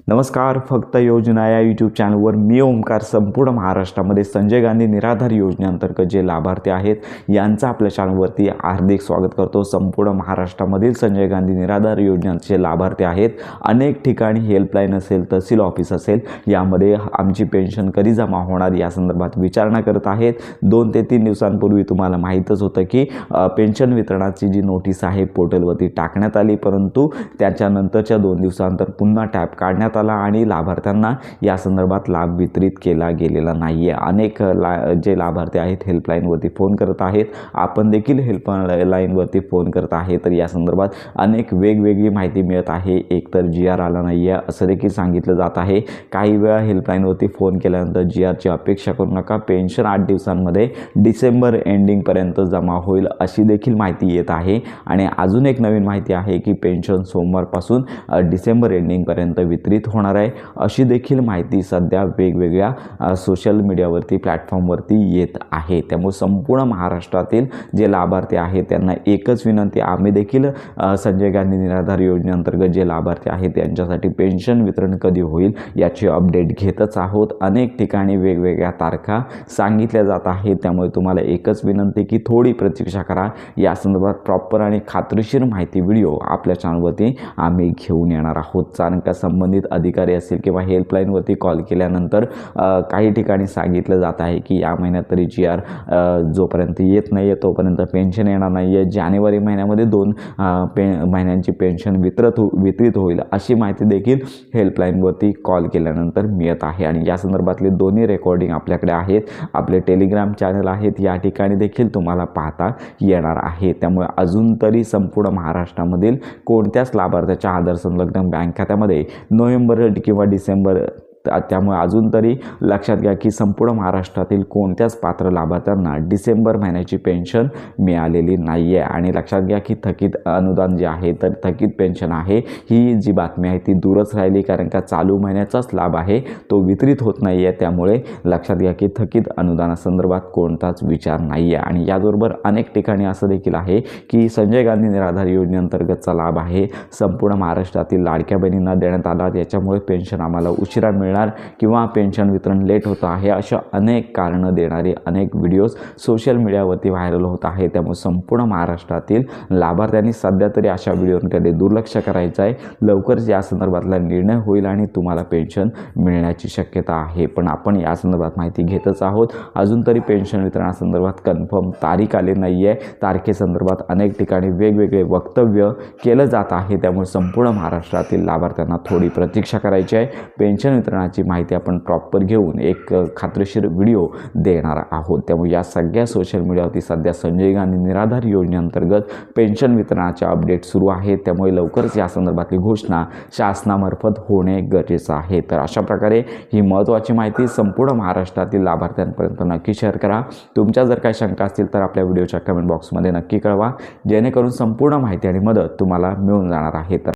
नमस्कार. फक्त योजना या यूट्यूब चॅनलवर मी ओमकार संपूर्ण महाराष्ट्रामध्ये संजय गांधी निराधार योजनेअंतर्गत जे लाभार्थी आहेत यांचं आपल्या चॅनलवरती हार्दिक स्वागत करतो. संपूर्ण महाराष्ट्रामधील संजय गांधी निराधार योजनेचे लाभार्थी आहेत. अनेक ठिकाणी हेल्पलाईन असेल, तहसील ऑफिस असेल, यामध्ये आमची पेन्शन कधी जमा होणार या संदर्भात विचारणा करत आहेत. 2 ते 3 दिवसांपूर्वी तुम्हाला माहीतच होतं की पेन्शन वितरणाची जी नोटीस आहे पोर्टलवरती टाकण्यात आली, परंतु त्याच्यानंतरच्या 2 दिवसानंतर पुन्हा टॅब काढण्यात आला आणि लाभार्थ्यांना या संदर्भात लाभ वितरित केला गेलेला नाही आहे. अनेक जे लाभार्थी आहेत हेल्पलाईनवरती फोन करत आहेत. आपण देखील हेल्पलाईनवरती फोन करत आहे, तर या संदर्भात अनेक वेगवेगळी माहिती मिळत आहे. एकतर GR आला नाही आहे असं देखील सांगितलं जात आहे. काही वेळा हेल्पलाईनवरती फोन केल्यानंतर GRची अपेक्षा करू नका, पेन्शन 8 दिवसांमध्ये डिसेंबर एंडिंगपर्यंत जमा होईल अशी देखील माहिती येत आहे. आणि अजून एक नवीन माहिती आहे की पेन्शन सोमवारपासून डिसेंबर एंडिंगपर्यंत वितरित होणार आहे अशी देखील माहिती सध्या वेगवेगळ्या सोशल मीडियावरती प्लॅटफॉर्मवरती येत आहे. त्यामुळे संपूर्ण महाराष्ट्रातील जे लाभार्थी आहेत त्यांना एकच विनंती, आम्ही देखील संजय गांधी निराधार योजनेअंतर्गत जे लाभार्थी आहेत त्यांच्यासाठी पेन्शन वितरण कधी होईल याची अपडेट घेतच आहोत. अनेक ठिकाणी वेगवेगळ्या तारखा सांगितल्या जात आहेत. त्यामुळे तुम्हाला एकच विनंती की थोडी प्रतीक्षा करा. या संदर्भात प्रॉपर आणि खात्रीशीर माहिती व्हिडिओ आपल्या चॅनलवरती आम्ही घेऊन येणार आहोत. कारण का संबंधित अधिकारी असेल किंवा हेल्पलाईनवरती कॉल केल्यानंतर काही ठिकाणी सांगितलं जात आहे की या महिन्यात तरी GR जोपर्यंत येत नाही आहे तोपर्यंत पेन्शन येणार नाही आहे. जानेवारी महिन्यामध्ये 2 महिन्यांची पेन्शन वितरित होईल अशी माहिती देखील हेल्पलाईनवरती कॉल केल्यानंतर मिळत आहे. आणि या संदर्भातले दोन्ही रेकॉर्डिंग आपल्याकडे आहेत. आपले टेलिग्राम चॅनल आहेत, या ठिकाणी देखील तुम्हाला पाहता येणार आहे. त्यामुळे अजून तरी संपूर्ण महाराष्ट्रामधील कोणत्याच लाभार्थ्याच्या आधार संलग्न बँक खात्यामध्ये नोव्हेंबर किंवा डिसेंबर, त्यामुळे अजून तरी लक्षात घ्या की संपूर्ण महाराष्ट्रातील कोणत्याच पात्र लाभार्थ्यांना डिसेंबर महिन्याची पेन्शन मिळालेली नाही आहे. आणि लक्षात घ्या की थकीत अनुदान जे आहे, तर थकीत पेन्शन आहे ही जी बातमी आहे ती दूरच राहिली, कारण का चालू महिन्याचाच लाभ आहे तो वितरित होत नाही आहे. त्यामुळे लक्षात घ्या की थकीत अनुदानासंदर्भात कोणताच विचार नाही आहे. आणि याचबरोबर अनेक ठिकाणी असं देखील आहे की संजय गांधी निराधार योजनेअंतर्गतचा लाभ आहे संपूर्ण महाराष्ट्रातील लाडक्या बहिणींना देण्यात आला, याच्यामुळे पेन्शन आम्हाला उशिरा मिळणार किंवा पेन्शन वितरण लेट होतं आहे अशा अनेक कारणं देणारे अनेक व्हिडिओज सोशल मीडियावरती व्हायरल होत आहे. त्यामुळे संपूर्ण महाराष्ट्रातील लाभार्थ्यांनी सध्या तरी अशा व्हिडिओंकडे दुर्लक्ष करायचं आहे. लवकरच या संदर्भातला निर्णय होईल आणि तुम्हाला पेन्शन मिळण्याची शक्यता आहे. पण आपण या संदर्भात माहिती घेतच आहोत. अजून तरी पेन्शन वितरणासंदर्भात कन्फर्म तारीख आली नाही आहे. तारखेसंदर्भात अनेक ठिकाणी वेगवेगळे वक्तव्य केलं जात आहे. त्यामुळे संपूर्ण महाराष्ट्रातील लाभार्थ्यांना थोडी प्रतीक्षा करायची आहे. पेन्शन वितरणाची माहिती आपण प्रॉपर घेऊन एक खात्रीशीर व्हिडिओ देणार आहोत. त्यामुळे या सगळ्या सोशल मीडियावरती सध्या संजय गांधी निराधार योजनेअंतर्गत पेन्शन वितरणाचे अपडेट सुरू आहेत. त्यामुळे लवकरच या संदर्भातली घोषणा शासनामार्फत होणे गरजेचं आहे. तर अशा प्रकारे ही महत्त्वाची माहिती संपूर्ण महाराष्ट्रातील लाभार्थ्यांपर्यंत नक्की शेअर करा. तुमच्या जर काही शंका असतील तर आपल्या व्हिडिओच्या कमेंट बॉक्समध्ये नक्की कळवा, जेणेकरून संपूर्ण माहिती आणि मदत तुम्हाला मिळून जाणार आहे. तर